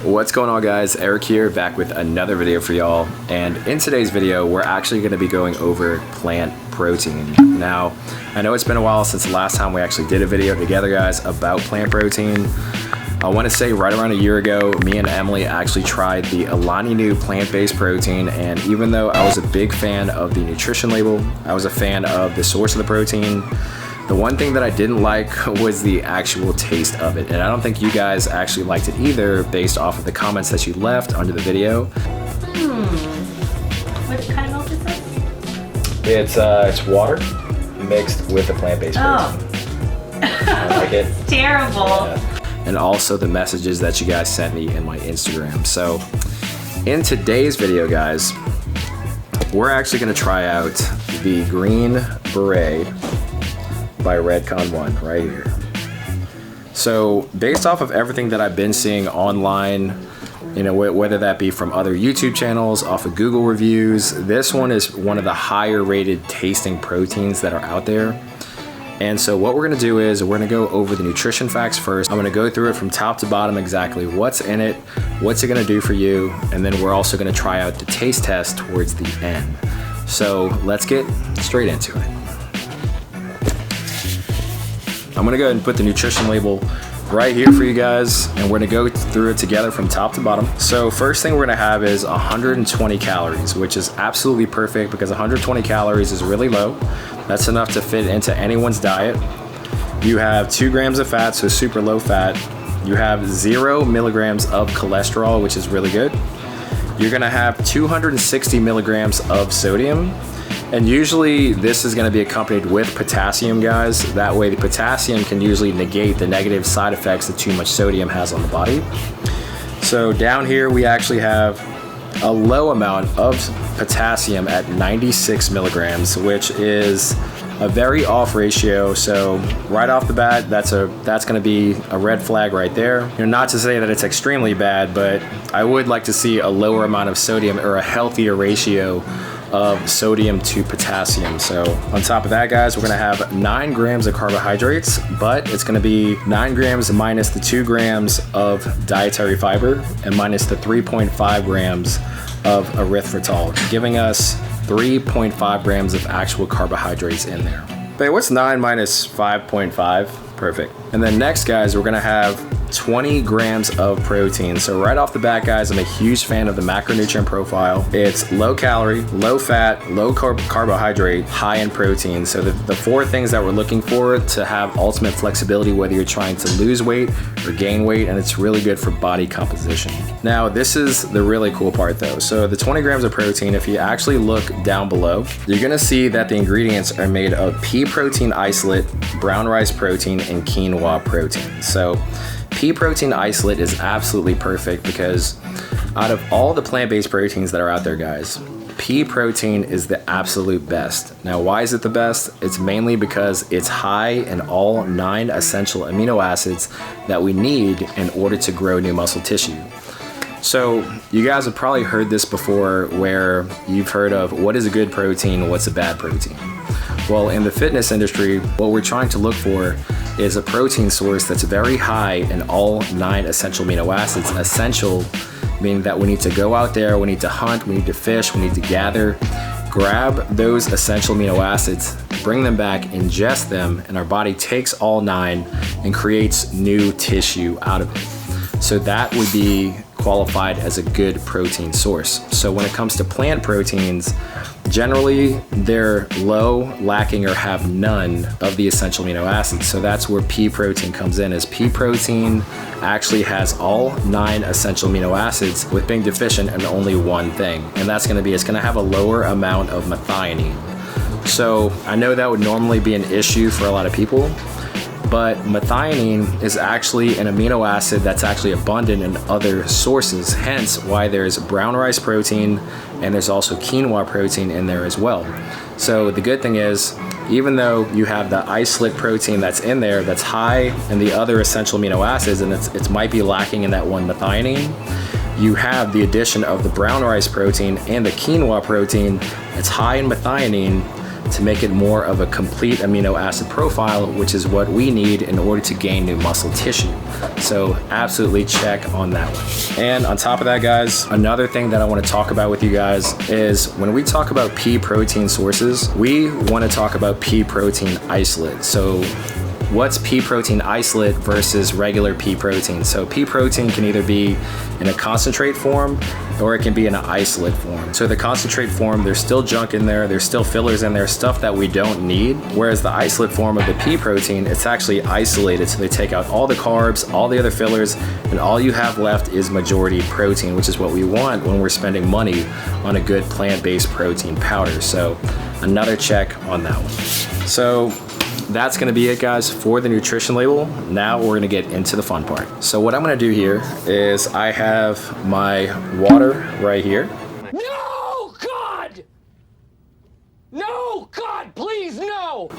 What's going on, guys? Eric here, back with another video for y'all. And in today's video, we're actually going to be going over plant protein. Now, I know it's been a while since the last time we actually did a video together, guys, about plant protein. I want to say right around a year ago, me and Emily actually tried the Alani Nu plant-based protein, and even though I was a big fan of the nutrition label, I was a fan of the source of the protein, the one thing that I didn't like was the actual taste of it. And I don't think you guys actually liked it either, based off of the comments that you left under the video. What kind of milk is this? It's water mixed with the plant-based protein. I like it. It's terrible. Yeah. And also the messages that you guys sent me in my Instagram. So in today's video, guys, we're actually gonna try out the green Beret by Redcon1 right here. So based off of everything that I've been seeing online, you know, whether that be from other YouTube channels, off of Google reviews, this one is one of the higher rated tasting proteins that are out there. And so what we're gonna do is we're gonna go over the nutrition facts first. I'm gonna go through it from top to bottom, exactly what's in it, what's it gonna do for you, and then we're also gonna try out the taste test towards the end. So let's get straight into it. I'm gonna go ahead and put the nutrition label right here for you guys, and we're gonna go through it together from top to bottom. So first thing we're gonna have is 120 calories, which is absolutely perfect because 120 calories is really low. That's enough to fit into anyone's diet. You have 2 grams of fat, so super low fat. You have 0 milligrams of cholesterol, which is really good. You're gonna have 260 milligrams of sodium. And usually this is going to be accompanied with potassium, guys. That way the potassium can usually negate the negative side effects that too much sodium has on the body. So down here we actually have a low amount of potassium at 96 milligrams, which is a very off ratio. So right off the bat, that's going to be a red flag right there. You know, not to say that it's extremely bad, but I would like to see a lower amount of sodium or a healthier ratio of sodium to potassium. So on top of that, guys, we're gonna have 9 grams of carbohydrates, but it's gonna be 9 grams minus the 2 grams of dietary fiber and minus the 3.5 grams of erythritol, giving us 3.5 grams of actual carbohydrates in there. But what's 9 minus 5.5? Perfect. And then next, guys, we're gonna have 20 grams of protein. So right off the bat, guys, I'm a huge fan of the macronutrient profile. It's low calorie, low fat, low carbohydrate, high in protein. So the 4 things that we're looking for to have ultimate flexibility, whether you're trying to lose weight or gain weight, and it's really good for body composition. Now, this is the really cool part though. So the 20 grams of protein, if you actually look down below, you're gonna see that the ingredients are made of pea protein isolate, brown rice protein, and quinoa protein. So pea protein isolate is absolutely perfect because out of all the plant-based proteins that are out there, guys, pea protein is the absolute best. Now, why is it the best? It's mainly because it's high in all 9 essential amino acids that we need in order to grow new muscle tissue. So you guys have probably heard this before, where you've heard of what is a good protein, what's a bad protein. Well, in the fitness industry, what we're trying to look for is a protein source that's very high in all 9 essential amino acids. Essential meaning that we need to go out there, we need to hunt, we need to fish, we need to gather, grab those essential amino acids, bring them back, ingest them, and our body takes all 9 and creates new tissue out of it. So that would be qualified as a good protein source. So when it comes to plant proteins, generally they're low, lacking, or have none of the essential amino acids. So that's where pea protein comes in, as pea protein actually has all 9 essential amino acids with being deficient in only one thing, and that's going to be, it's going to have a lower amount of methionine. So I know that would normally be an issue for a lot of people, but methionine is actually an amino acid that's actually abundant in other sources, hence why there's brown rice protein and there's also quinoa protein in there as well. So the good thing is, even though you have the isolate protein that's in there that's high in the other essential amino acids, and it might be lacking in that one methionine, you have the addition of the brown rice protein and the quinoa protein that's high in methionine, to make it more of a complete amino acid profile, which is what we need in order to gain new muscle tissue. So absolutely check on that one. And on top of that, guys, another thing that I want to talk about with you guys is when we talk about pea protein sources, we want to talk about pea protein isolate. So what's pea protein isolate versus regular pea protein? So pea protein can either be in a concentrate form or it can be in an isolate form. So the concentrate form, there's still junk in there, there's still fillers in there, stuff that we don't need. Whereas the isolate form of the pea protein, it's actually isolated. So they take out all the carbs, all the other fillers, and all you have left is majority protein, which is what we want when we're spending money on a good plant-based protein powder. So another check on that one. So that's gonna be it, guys, for the nutrition label. Now we're gonna get into the fun part. So what I'm gonna do here is I have my water right here. No, God! No, God, please, no!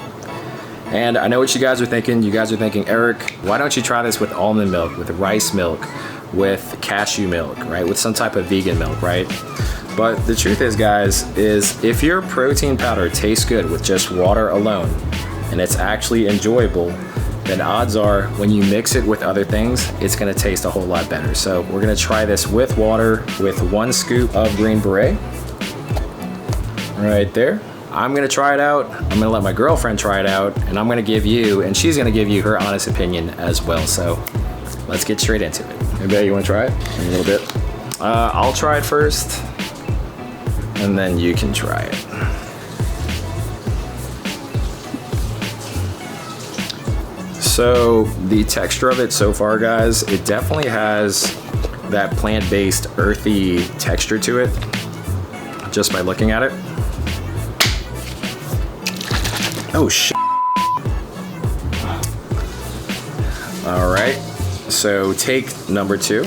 And I know what you guys are thinking. You guys are thinking, Eric, why don't you try this with almond milk, with rice milk, with cashew milk, right? With some type of vegan milk, right? But the truth is, guys, is if your protein powder tastes good with just water alone, and it's actually enjoyable, then odds are when you mix it with other things, it's gonna taste a whole lot better. So we're gonna try this with water with 1 scoop of green beret. Right there. I'm gonna try it out. I'm gonna let my girlfriend try it out, and I'm gonna give you, and she's gonna give you her honest opinion as well. So let's get straight into it. Maybe you wanna try it? A little bit. I'll try it first, and then you can try it. So the texture of it so far, guys, it definitely has that plant-based earthy texture to it, just by looking at it. Oh, shit. All right, so take number 2.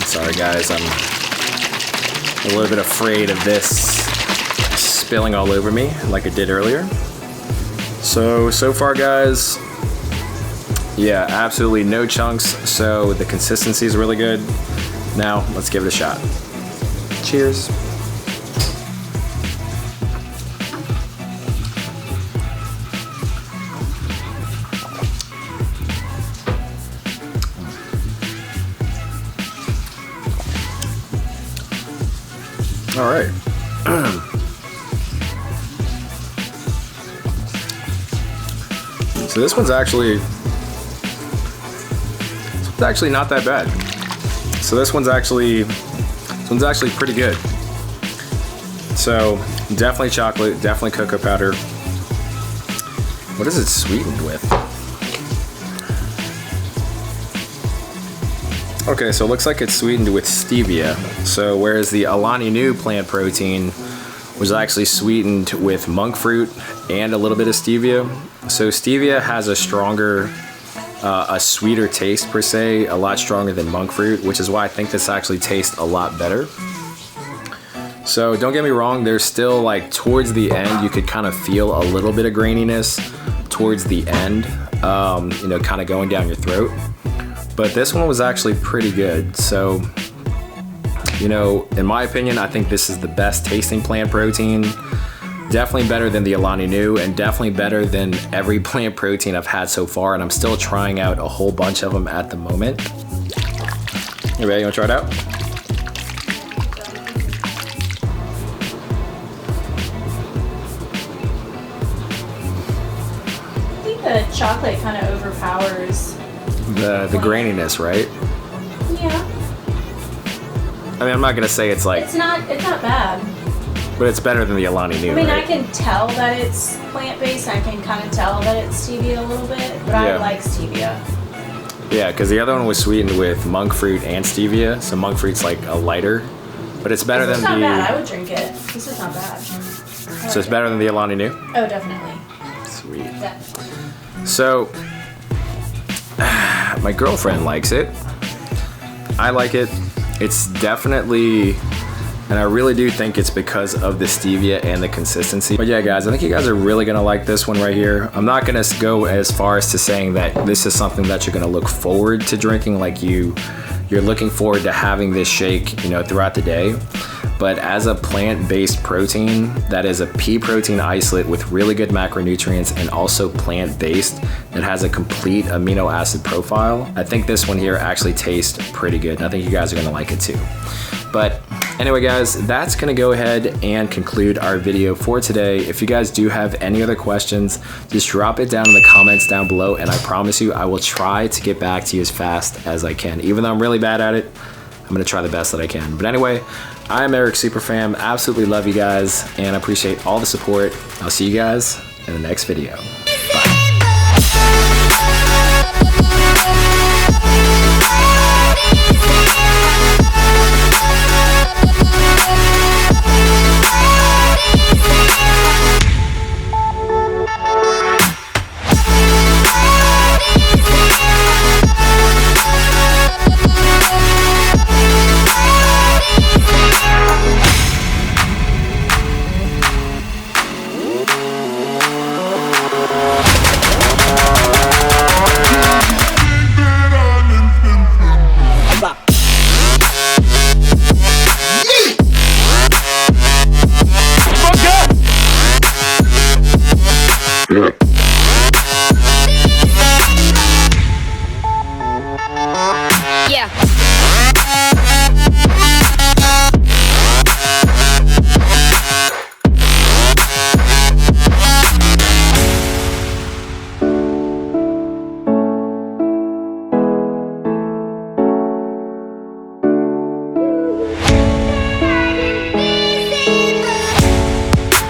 Sorry, guys, I'm a little bit afraid of this spilling all over me like it did earlier. So far, guys, yeah, absolutely no chunks. So the consistency is really good. Now let's give it a shot. Cheers. All right. So this one's actually not that bad. So this one's actually pretty good. So definitely chocolate, definitely cocoa powder. What is it sweetened with? Okay, so it looks like it's sweetened with stevia. So whereas the Alani Nu plant protein was actually sweetened with monk fruit and a little bit of stevia. So stevia has a stronger, a sweeter taste per se, a lot stronger than monk fruit, which is why I think this actually tastes a lot better. So don't get me wrong, there's still, like, towards the end, you could kind of feel a little bit of graininess towards the end, you know, kind of going down your throat. But this one was actually pretty good. So, you know, in my opinion, I think this is the best tasting plant protein. Definitely better than the Alani Nu, and definitely better than every plant protein I've had so far, and I'm still trying out a whole bunch of them at the moment. You ready? You wanna try it out? I think the chocolate kind of overpowers The graininess, right? Yeah. I mean, I'm not gonna say it's like, It's not bad. but it's better than the Alani Nu, I mean, right? I can tell that it's plant-based. I can kind of tell that it's stevia a little bit, but Yeah. I like stevia. Yeah, because the other one was sweetened with monk fruit and stevia, so monk fruit's like a lighter, but it's better This than is not the. bad. I would drink it. This is not bad. So it's better than the Alani Nu. Oh, definitely. Sweet. Definitely. So my girlfriend likes it. I like it. It's definitely, and I really do think it's because of the stevia and the consistency. But yeah, guys, I think you guys are really gonna like this one right here. I'm not gonna go as far as to saying that this is something that you're gonna look forward to drinking, like you're looking forward to having this shake, you know, throughout the day. but as a plant-based protein that is a pea protein isolate with really good macronutrients and also plant-based that has a complete amino acid profile, I think this one here actually tastes pretty good, and I think you guys are gonna like it too. But anyway guys, that's gonna go ahead and conclude our video for today. If you guys do have any other questions, just drop it down in the comments down below, and I promise you I will try to get back to you as fast as I can. Even though I'm really bad at it, I'm gonna try the best that I can. But anyway, I'm Eric Superfam, absolutely love you guys, and I appreciate all the support. I'll see you guys in the next video. Yeah.